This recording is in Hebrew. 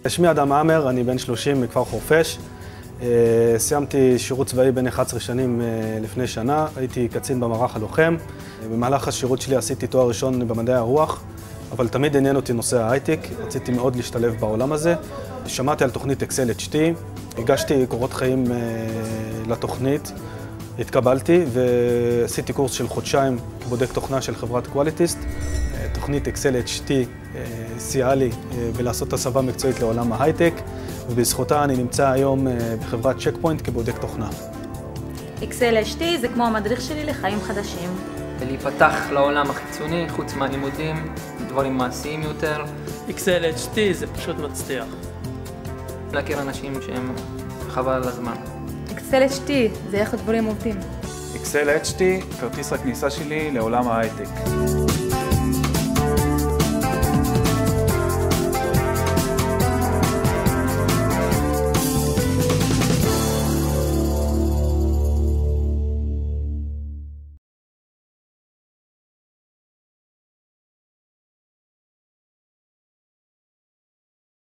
שמי אדם עמר, אני בן 30 מכפר חורפיש. סיימתי שירות צבאי בין 11 שנים לפני שנה, הייתי קצין במערך הלוחם. במהלך השירות שלי עשיתי תואר ראשון במדעי הרוח, אבל תמיד עניין אותי נושא ההייטק, רציתי מאוד להשתלב בעולם הזה. שמעתי על תוכנית אקסל HT, הגשתי קורות חיים לתוכנית, התקבלתי ועשיתי קורס של חודשיים כבודק תוכנה של חברת קואליטיסט. תוכנית אקסל HT סייעה לי בלעשות הסבה מקצועית לעולם ההייטק, ובזכותה אני נמצא היום בחברת צ'ק פוינט כבודק תוכנה. אקסל HT זה כמו המדריך שלי לחיים חדשים. להיפתח לעולם החיצוני, חוץ מהלימודים, דברים מעשיים יותר. אקסל HT זה פשוט מצליח. להכיר אנשים שהם חבל על הזמן. אקסל HT זה איך הדברים עובדים. אקסל HT, כרטיס הכניסה שלי לעולם ההייטק.